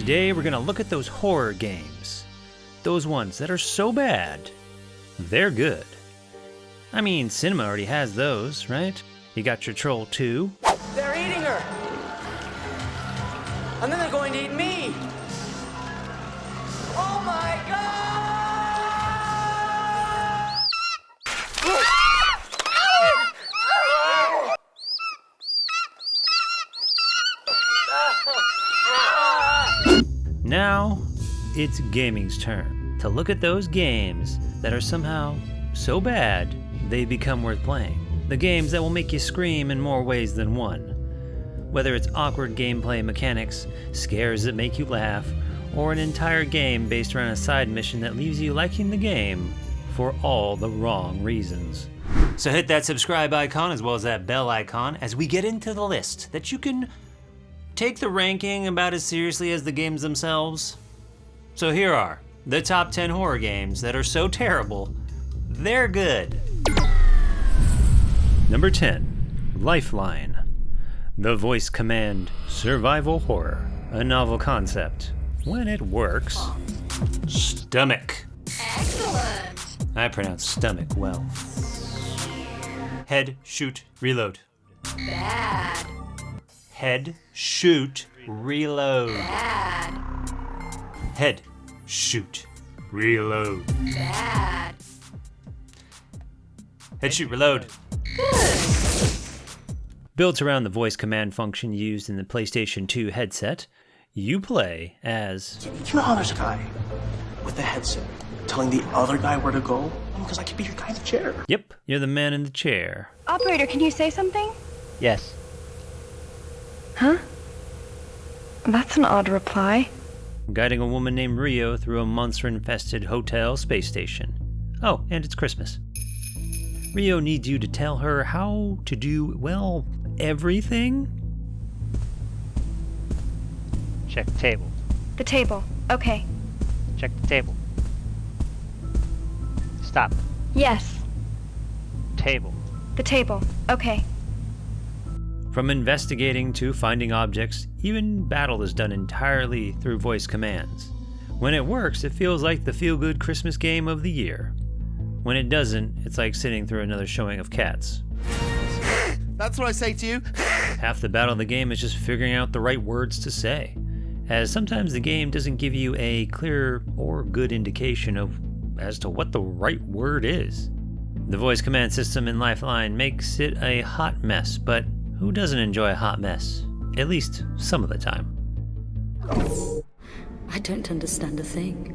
Today we're gonna look at those horror games. Those ones that are so bad, they're good. I mean, cinema already has those, right? You got your Troll 2. They're eating her! And then they're going to eat me! Oh my god! Now, it's gaming's turn to look at those games that are somehow so bad they become worth playing. The games that will make you scream in more ways than one. Whether it's awkward gameplay mechanics, scares that make you laugh, or an entire game based around a side mission that leaves you liking the game for all the wrong reasons. So hit that subscribe icon as well as that bell icon as we get into the list that you can take the ranking about as seriously as the games themselves. So here are the top 10 horror games that are so terrible, they're good. Number 10, Lifeline. The voice command survival horror, a novel concept. When it works, stomach. Excellent. I pronounce stomach well. Head, shoot, reload. Bad. Head, shoot, reload. Bad. Head, shoot, reload. Bad. Head, shoot, reload. Good. Built around the voice command function used in the PlayStation 2 headset, you play as... You know how there's a guy with the headset telling the other guy where to go? Because I could be your guy in the chair. Yep, you're the man in the chair. Operator, can you say something? Yes. Huh? That's an odd reply. Guiding a woman named Rio through a monster-infested hotel space station. Oh, and it's Christmas. Rio needs you to tell her how to do, well, everything? Check the table. The table. Okay. Check the table. Stop. Yes. Table. The table. Okay. From investigating to finding objects, even battle is done entirely through voice commands. When it works, it feels like the feel-good Christmas game of the year. When it doesn't, it's like sitting through another showing of Cats. That's what I say to you. Half the battle of the game is just figuring out the right words to say, as sometimes the game doesn't give you a clear or good indication as to what the right word is. The voice command system in Lifeline makes it a hot mess, but who doesn't enjoy a hot mess? At least some of the time. I don't understand a thing.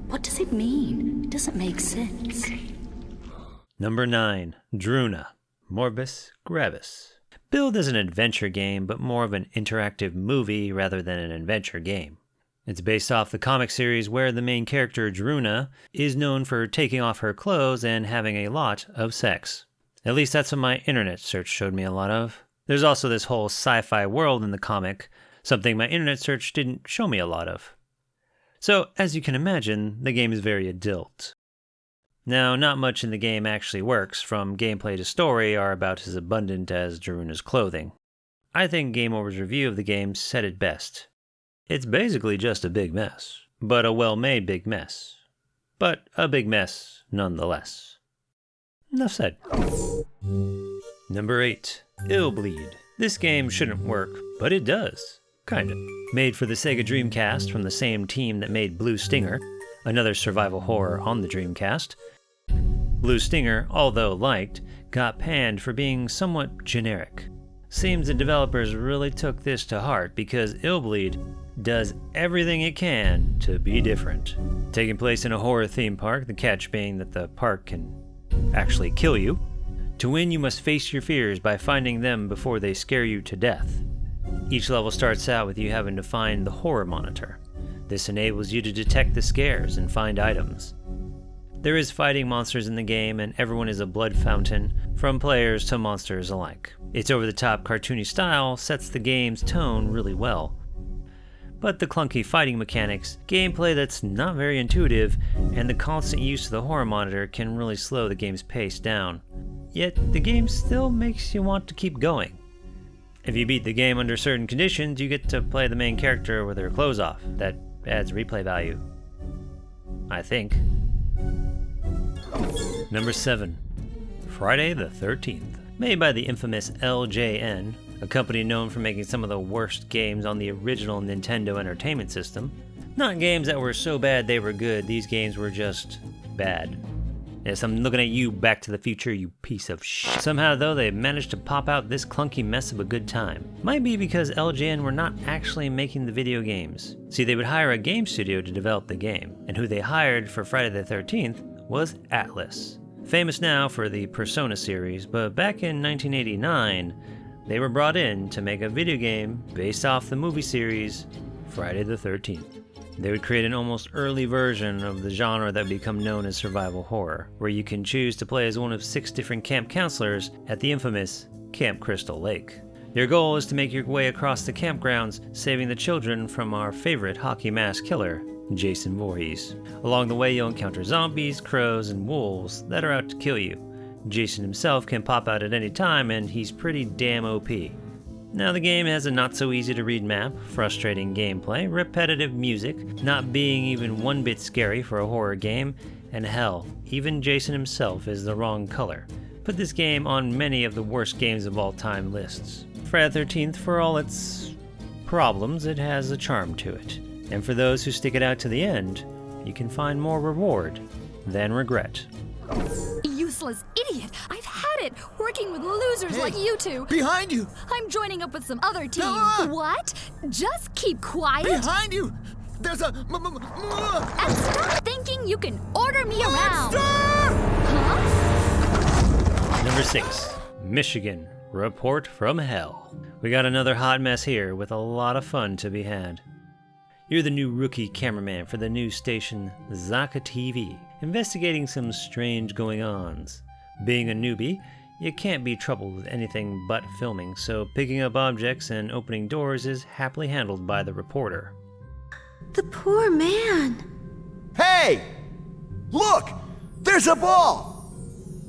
What does it mean? It doesn't make sense. Number 9, Druna, Morbus Gravis. Billed as an adventure game, but more of an interactive movie rather than an adventure game. It's based off the comic series where the main character, Druna, is known for taking off her clothes and having a lot of sex. At least that's what my internet search showed me a lot of. There's also this whole sci-fi world in the comic, something my internet search didn't show me a lot of. So, as you can imagine, the game is very adult. Now, not much in the game actually works, from gameplay to story are about as abundant as Druna's clothing. I think Game Over's review of the game said it best. It's basically just a big mess, but a well-made big mess. But a big mess nonetheless. Enough said. Number 8, Illbleed. This game shouldn't work, but it does. Kinda. Made for the Sega Dreamcast from the same team that made Blue Stinger, another survival horror on the Dreamcast. Blue Stinger, although liked, got panned for being somewhat generic. Seems the developers really took this to heart because Illbleed does everything it can to be different. Taking place in a horror theme park, the catch being that the park can actually kill you. To win, you must face your fears by finding them before they scare you to death. Each level starts out with you having to find the horror monitor. This enables you to detect the scares and find items. There is fighting monsters in the game, and everyone is a blood fountain, from players to monsters alike. Its over-the-top cartoony style sets the game's tone really well. But the clunky fighting mechanics, gameplay that's not very intuitive, and the constant use of the horror monitor can really slow the game's pace down. Yet, the game still makes you want to keep going. If you beat the game under certain conditions, you get to play the main character with her clothes off. That adds replay value. I think. Number 7. Friday the 13th. Made by the infamous LJN, a company known for making some of the worst games on the original Nintendo Entertainment System. Not games that were so bad they were good, these games were just bad. Yes, I'm looking at you, Back to the Future, you piece of shit. Somehow, though, they managed to pop out this clunky mess of a good time. Might be because LJN were not actually making the video games. See, they would hire a game studio to develop the game, and who they hired for Friday the 13th was Atlas. Famous now for the Persona series, but back in 1989, they were brought in to make a video game based off the movie series Friday the 13th. They would create an almost early version of the genre that would become known as survival horror, where you can choose to play as one of 6 different camp counselors at the infamous Camp Crystal Lake. Your goal is to make your way across the campgrounds, saving the children from our favorite hockey mask killer, Jason Voorhees. Along the way, you'll encounter zombies, crows, and wolves that are out to kill you. Jason himself can pop out at any time, and he's pretty damn OP. Now, the game has a not-so-easy-to-read map, frustrating gameplay, repetitive music, not being even one bit scary for a horror game, and hell, even Jason himself is the wrong color. Put this game on many of the worst games of all time lists. Friday the 13th, for all its problems, it has a charm to it. And for those who stick it out to the end, you can find more reward than regret. Useless idiot! I've had it working with losers like you two. Behind you! I'm joining up with some other team. Ah! What? Just keep quiet. Behind you! There's a And stop thinking you can order me around. Number 6. Michigan. Report from Hell. We got another hot mess here with a lot of fun to be had. You're the new rookie cameraman for the news station Zaka TV, investigating some strange going-ons. Being a newbie, you can't be troubled with anything but filming, so picking up objects and opening doors is happily handled by the reporter. The poor man. Hey! Look! There's a ball!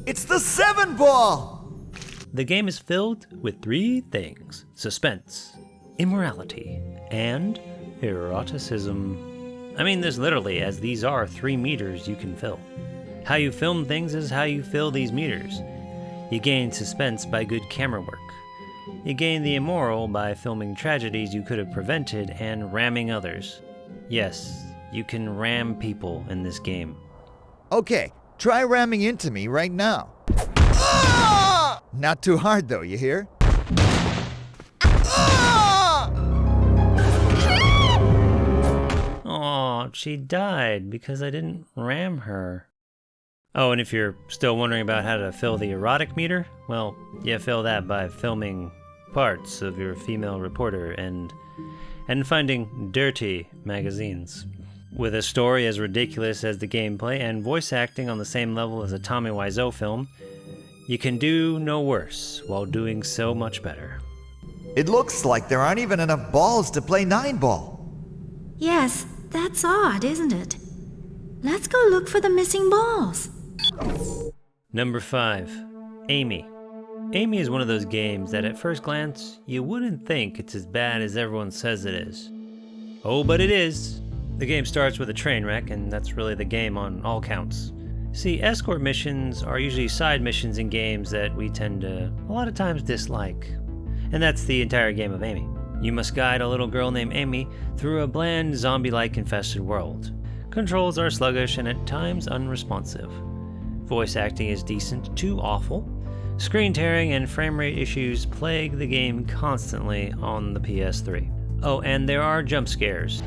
It's the 7 ball! The game is filled with 3 things: suspense, immorality, and eroticism. I mean this literally, as these are 3 meters you can fill. How you film things is how you fill these meters. You gain suspense by good camera work. You gain the immoral by filming tragedies you could have prevented and ramming others. Yes, you can ram people in this game. Okay, try ramming into me right now. Ah! Not too hard though, you hear? Ah! Aw, she died because I didn't ram her. Oh, and if you're still wondering about how to fill the erotic meter, well, you fill that by filming parts of your female reporter and finding dirty magazines. With a story as ridiculous as the gameplay and voice acting on the same level as a Tommy Wiseau film, you can do no worse while doing so much better. It looks like there aren't even enough balls to play 9-ball. Yes, that's odd, isn't it? Let's go look for the missing balls. Number 5. Amy. Amy is one of those games that at first glance, you wouldn't think it's as bad as everyone says it is. Oh, but it is. The game starts with a train wreck, and that's really the game on all counts. See, escort missions are usually side missions in games that we tend to, a lot of times, dislike. And that's the entire game of Amy. You must guide a little girl named Amy through a bland, zombie-like infested world. Controls are sluggish and at times unresponsive. Voice acting is decent to awful. Screen tearing and frame rate issues plague the game constantly on the PS3. Oh, and there are jump scares.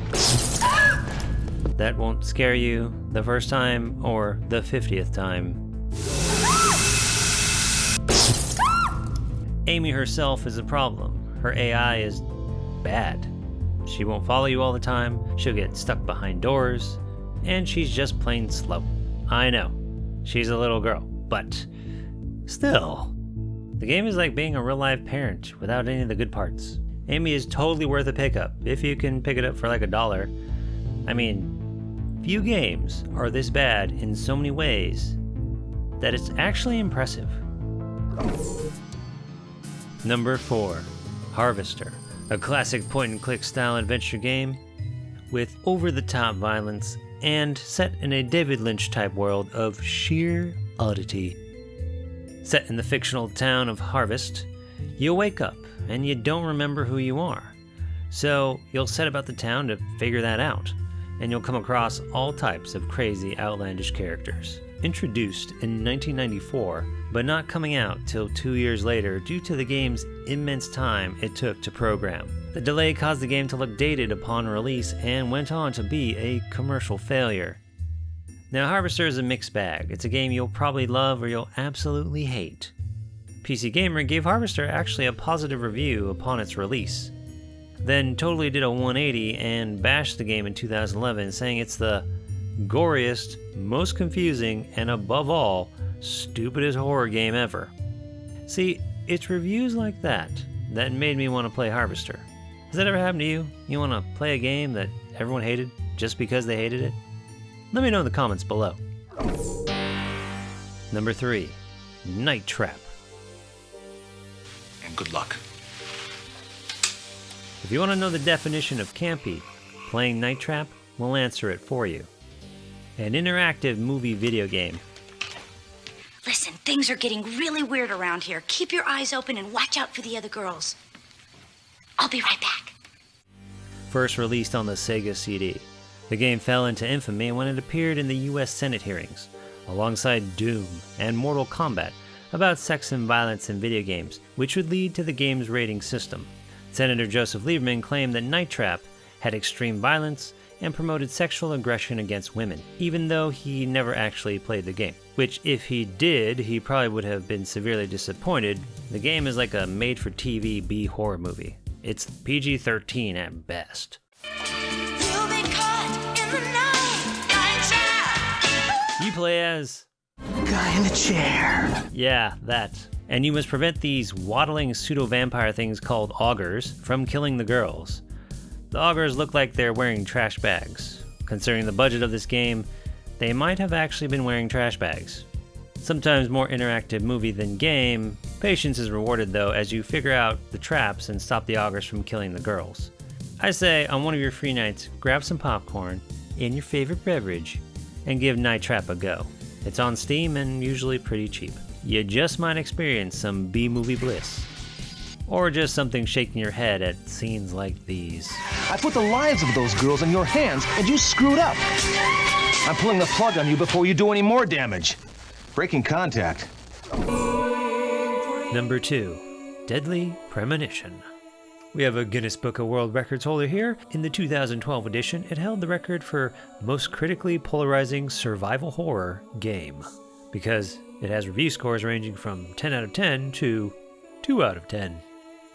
That won't scare you the first time or the 50th time. Amy herself is a problem. Her AI is bad. She won't follow you all the time, she'll get stuck behind doors, and she's just plain slow. I know, she's a little girl, but still. The game is like being a real-life parent without any of the good parts. Amy is totally worth a pickup, if you can pick it up for like $1. I mean, few games are this bad in so many ways that it's actually impressive. Number 4. Harvester, a classic point-and-click style adventure game with over-the-top violence and set in a David Lynch-type world of sheer oddity. Set in the fictional town of Harvest, you'll wake up and you don't remember who you are. So you'll set about the town to figure that out, and you'll come across all types of crazy, outlandish characters. Introduced in 1994, but not coming out till 2 years later due to the game's immense time it took to program. The delay caused the game to look dated upon release and went on to be a commercial failure. Now, Harvester is a mixed bag. It's a game you'll probably love or you'll absolutely hate. PC Gamer gave Harvester actually a positive review upon its release, then totally did a 180 and bashed the game in 2011, saying it's the goriest, most confusing, and above all, stupidest horror game ever. See, it's reviews like that that made me want to play Harvester. Has that ever happened to you? You want to play a game that everyone hated just because they hated it? Let me know in the comments below. Number 3, Night Trap. And good luck. If you want to know the definition of campy, playing Night Trap will answer it for you. An interactive movie video game. Listen, things are getting really weird around here. Keep your eyes open and watch out for the other girls. I'll be right back. First released on the Sega CD, the game fell into infamy when it appeared in the US Senate hearings, alongside Doom and Mortal Kombat, about sex and violence in video games, which would lead to the game's rating system. Senator Joseph Lieberman claimed that Night Trap had extreme violence and promoted sexual aggression against women, even though he never actually played the game. Which, if he did, he probably would have been severely disappointed. The game is like a made-for-TV B-horror movie. It's PG-13 at best. You play as... Guy in the chair. Yeah, that. And you must prevent these waddling pseudo-vampire things called augurs from killing the girls. The augurs look like they're wearing trash bags. Considering the budget of this game, they might have actually been wearing trash bags. Sometimes more interactive movie than game, patience is rewarded though as you figure out the traps and stop the augurs from killing the girls. I say on one of your free nights, grab some popcorn and your favorite beverage and give Night Trap a go. It's on Steam and usually pretty cheap. You just might experience some B-movie bliss. Or just something shaking your head at scenes like these. I put the lives of those girls in your hands and you screwed up. I'm pulling the plug on you before you do any more damage. Breaking contact. Number 2, Deadly Premonition. We have a Guinness Book of World Records holder here. In the 2012 edition, it held the record for most critically polarizing survival horror game, because it has review scores ranging from 10 out of 10 to 2 out of 10.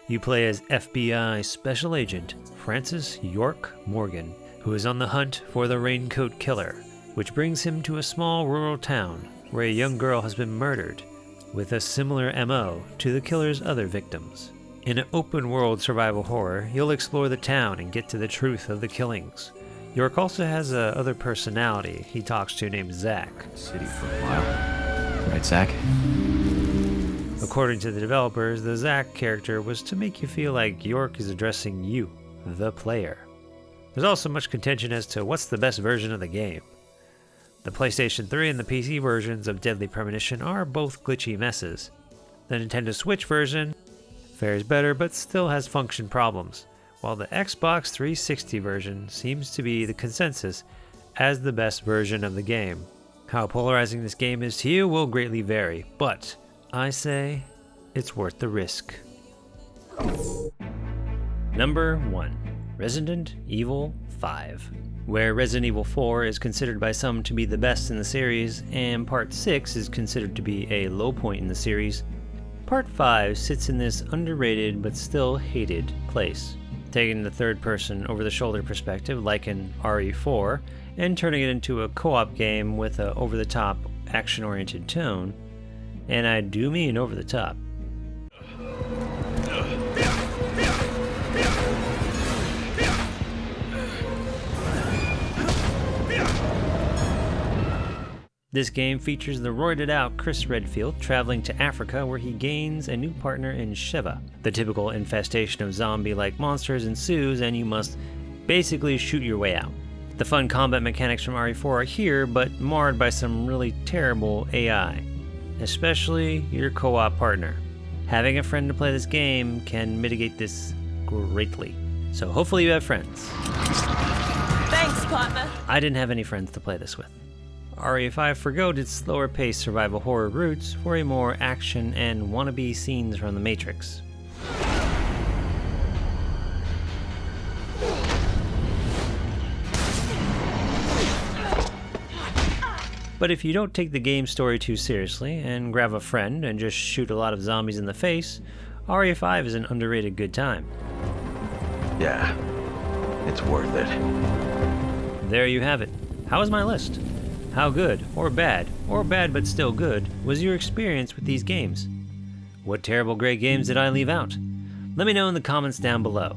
You play as FBI Special Agent Francis York Morgan, who is on the hunt for the Raincoat Killer, which brings him to a small rural town where a young girl has been murdered, with a similar MO to the killer's other victims. In an open-world survival horror, you'll explore the town and get to the truth of the killings. York also has a other personality he talks to named Zach. City for a while. Right, Zach? According to the developers, the Zach character was to make you feel like York is addressing you, the player. There's also much contention as to what's the best version of the game. The PlayStation 3 and the PC versions of Deadly Premonition are both glitchy messes. The Nintendo Switch version fares better but still has function problems, while the Xbox 360 version seems to be the consensus as the best version of the game. How polarizing this game is to you will greatly vary, but I say it's worth the risk. Number 1, Resident Evil 5. Where Resident Evil 4 is considered by some to be the best in the series, and Part 6 is considered to be a low point in the series, Part 5 sits in this underrated but still hated place, taking the third-person over-the-shoulder perspective like in RE4, and turning it into a co-op game with an over-the-top, action-oriented tone, and I do mean over-the-top. This game features the roided out Chris Redfield traveling to Africa where he gains a new partner in Shiva. The typical infestation of zombie-like monsters ensues and you must basically shoot your way out. The fun combat mechanics from RE4 are here, but marred by some really terrible AI, especially your co-op partner. Having a friend to play this game can mitigate this greatly. So hopefully you have friends. Thanks, partner. I didn't have any friends to play this with. RE5 forgoed its slower paced survival horror roots for a more action and wannabe scenes from the Matrix. But if you don't take the game story too seriously and grab a friend and just shoot a lot of zombies in the face, RE5 is an underrated good time. Yeah, it's worth it. There you have it. How was my list? How good, or bad but still good, was your experience with these games? What terrible great games did I leave out? Let me know in the comments down below.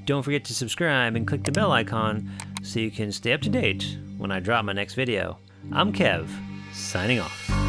Don't forget to subscribe and click the bell icon so you can stay up to date when I drop my next video. I'm Kev, signing off.